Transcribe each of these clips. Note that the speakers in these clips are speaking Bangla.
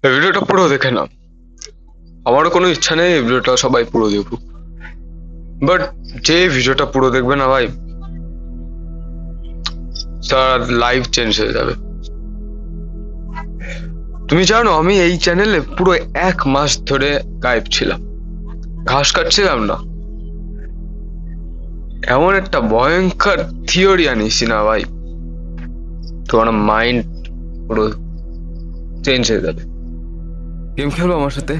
এই ভিডিওটা পুরো দেখে না। আমারও কোনো ইচ্ছা নেই এই ভিডিওটা সবাই পুরো দেখুক, বাট যে ভিডিওটা পুরো দেখবে না ভাই, তার লাইফ চেঞ্জ হয়ে যাবে। তুমি জানো আমি এই চ্যানেলে পুরো 1 মাস ধরে গায়েব ছিলাম, ঘাস কাটছিলাম না। এমন একটা ভয়ঙ্কর থিওরি আনিস না ভাই, তোমার মাইন্ড পুরো চেঞ্জ হয়ে যাবে। গেম খেলবো আমার সাথে?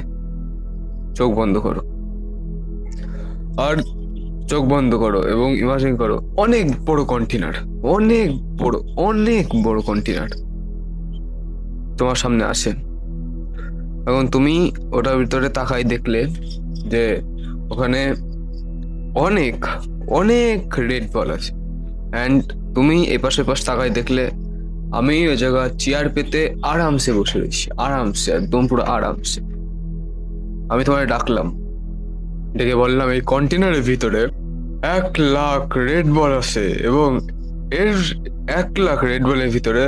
চোখ বন্ধ করো, আর চোখ বন্ধ করো এবং ইমাজিন করো অনেক বড় কন্টেনার, অনেক বড়, অনেক বড় কন্টেনার তোমার সামনে আসে। এখন তুমি ওটার ভিতরে তাকাই দেখলে যে ওখানে অনেক অনেক রেড বল আছে। অ্যান্ড তুমি এপাশ এপাশ তাকাই দেখলে আমি ওই জায়গায় চেয়ার পেতে আরামসে বসে রয়েছি, আরামসে, একদম পুরো আরামসে। আমি তোমায় ডাকলাম, ডেকে বললাম এই কন্টেনারের ভিতরে 1 লাখ রেড বল আছে, এবং এর 1 লাখ রেড বলের ভিতরে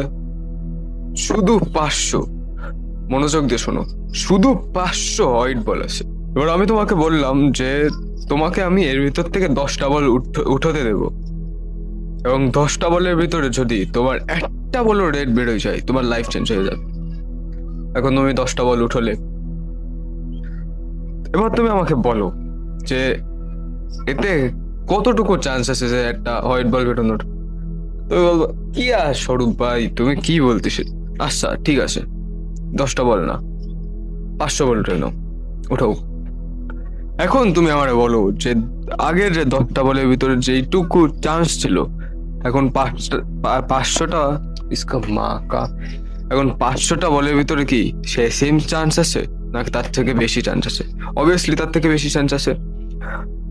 শুধু 500, মনোযোগ দিয়ে শোনো, শুধু 500 হোয়াইট বল আছে। এবার আমি তোমাকে বললাম যে তোমাকে আমি এর ভিতর থেকে 10টা বল উঠাতে দেবো, এবং 10টা বলের ভিতরে যদি তোমার একটা বলও রেড বেরোয় যায় তোমার লাইফ চেঞ্জ হয়ে যাবে। এখন তুমি 10টা বল উঠলে, এবার তুমি আমাকে বলো যে এতে কতটুকু চান্স আছে যে একটা হোয়াইট বল বেরোনোর। তুমি বলবো কি আর স্বরূপ ভাই তুমি কি বলতেছ, আচ্ছা ঠিক আছে 10টা বল না, 500 বল উঠে নাও, উঠাও। এখন তুমি আমারে বলো যে আগের যে 10টা বলের ভিতরে যেইটুকু চান্স ছিল, এখন 500টা ইসকা মা কা, এখন 500টা বলের ভিতরে কি সে সেম চান্স আছে নাকি তার থেকে বেশি চান্স আছে? অবভিয়াসলি তার থেকে বেশি চান্স আছে।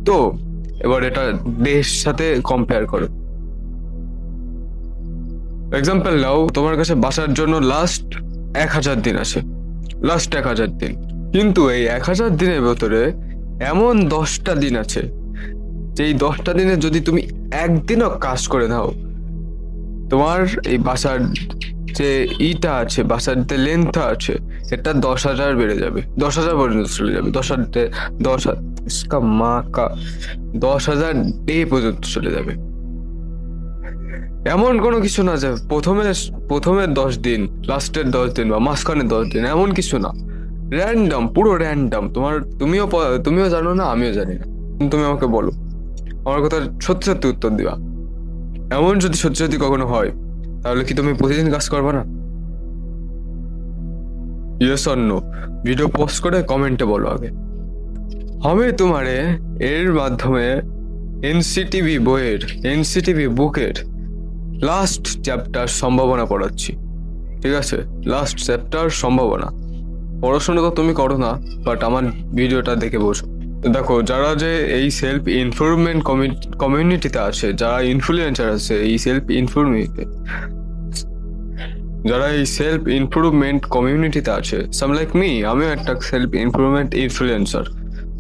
তো এবার এটা দেশ সাথে কম্পেয়ার করো। এক্সাম্পল নাও, তোমার কাছে বাঁচার জন্য লাস্ট 1000 দিন আছে, লাস্ট 1000 দিন। কিন্তু এই 1000 দিনের ভেতরে এমন 10টা দিন আছে, যেই 10টা দিনে যদি তুমি একদিনও কাজ করে নাও, তোমার এই বাসার যে ইটা আছে, বাসার যে লেন্থ আছে, এটা 10,000 বেড়ে যাবে, 10,000 পর্যন্ত চলে যাবে, 10,000 ইসকা মা কা 10,000 ডে পর্যন্ত চলে যাবে। এমন কোনো কিছু না যে প্রথমে 10 দিন, লাস্টের 10 দিন বা মাঝখানে 10 দিন, এমন কিছু না। র্যান্ডম, পুরো র্যান্ডম। তুমিও জানো না, আমিও জানি না। তুমি আমাকে বলো, আমার কথা সত্যি সত্যি উত্তর দিবা। এমন যদি সত্যি সত্যি কখনো হয়, তাহলে কি তুমি প্রতিদিন কাজ করবে না? Yes or no? Video post করে কমেন্টে বলো আগে। আমি তোমারে এর মাধ্যমে এনসিটিভি বুকের লাস্ট চ্যাপ্টার সম্ভাবনা পড়াচ্ছি, ঠিক আছে? লাস্ট চ্যাপ্টার সম্ভাবনা। পড়াশোনা তো তুমি করো না, বাট আমার ভিডিওটা দেখে বসো। দেখো, যারা যে এই সেলফ ইমপ্রুভমেন্ট কমিউনিটিতে আছে, যারা ইনফ্লুয়েন্সার আছে এই সেলফ ইমপ্রুভমেন্ট কমিউনিটিতে আছে, সাম লাইক মি, আমিও একটা সেলফ ইমপ্রুভমেন্ট ইনফ্লুয়েন্সার।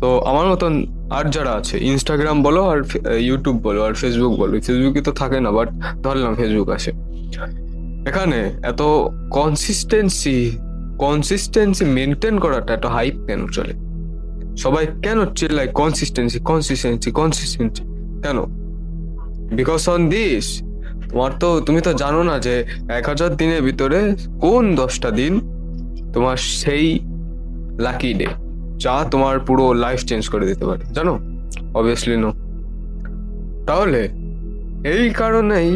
তো আমার মতন আর যারা আছে, ইনস্টাগ্রাম বলো আর ইউটিউব বলো আর ফেসবুক বলো, ফেসবুকে তো থাকে না বাট ধরলাম ফেসবুক আছে, এখানে এত কনসিস্টেন্সি মেনটেন করাটা এত হাইপ কেন চলে? সবাই কেন চিল্লায় কনসিস্টেন্সি কেন? বিকজ অন দিস, তুমি তো জানো না যে 1000 দিনের ভিতরে কোন 10টা দিন তোমার সেই লাকি ডে, যা তোমার পুরো লাইফ চেঞ্জ করে দিতে পারে, জানো? Obviously no. তাহলে এই কারণেই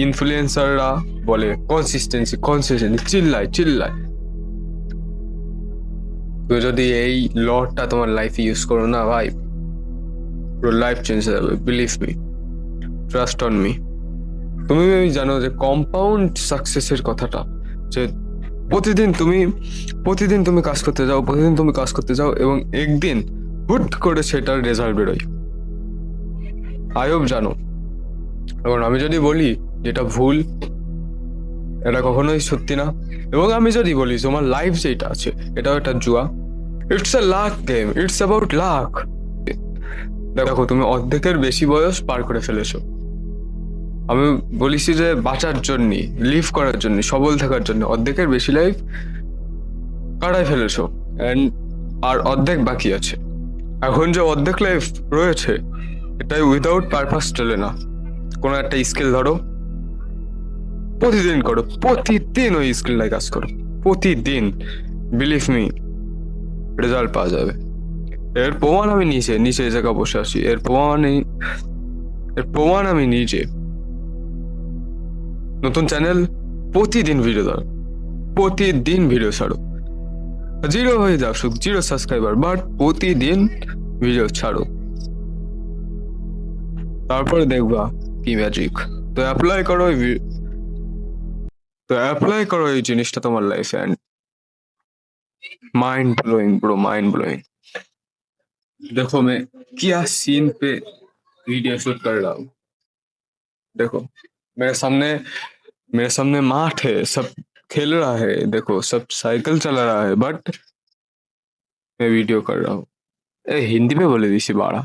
ইনফ্লুয়েন্সাররা বলে কনসিস্টেন্সি চিল্লায়। তুমি যদি এই লটা তোমার লাইফে ইউজ করো না ভাই, পুরো লাইফ চেঞ্জ হয়ে যাবে, believe me, trust on me. তুমি জানো যে কম্পাউন্ড সাকসেসের কথাটা, যে প্রতিদিন তুমি কাজ করতে যাও এবং একদিন হুট করে সেটার রেজাল্ট বেরোয়। আয়ব জানো। এবং আমি যদি বলি যেটা ভুল, এটা কখনোই সত্যি না। এবং আমি যদি বলি তোমার লাইফ যেটা আছে এটাও একটা জুয়া, it's a lakh game, it's about lakh. দেখো, তুমি অর্ধেকের বেশি বয়স পার করে ফেলেছো। আমি বলিছি যে বাঁচার জন্য, লিভ করার জন্য, সবল থাকার জন্য অর্ধেকের বেশি লাইফ কাটাই ফেলেছো অ্যান্ড আর অর্ধেক বাকি আছে। এখন যে অর্ধেক লাইফ রয়েছে এটাই উইদাউট পারপাস চলে না। কোনো একটা স্কিল ধরো, প্রতিদিন করো, প্রতিদিন ওই স্কিলটাই কাজ করো, প্রতিদিন। বিলিভ মি, রেজাল্ট পাওয়া যাবে। এর প্রমাণ আমি নিচে নিচে এই জায়গা বসে আছি, এর প্রমাণ আমি নিজে। নতুন চ্যানেল, প্রতিদিন ভিডিও দাও, প্রতিদিন ভিডিও ছাড়ো। জিরো হয়ে যাও, শুধু জিরো সাবস্ক্রাইবার, বাট প্রতিদিন ভিডিও ছাড়ো, তারপরে দেখবা কি ম্যাজিক। তো অ্যাপ্লাই করো এই জিনিসটা তোমার লাইফে, and mind blowing bro, mind blowing. देखो मैं क्या सीन पे वीडियो शूट कर रहा हूँ। देखो मेरे सामने मेरे सामने माठ है, सब खेल रहा है, देखो सब साइकिल चला रहा है, बट मैं वीडियो कर रहा हूँ। ए हिंदी में बोले दी सी बाड़ा।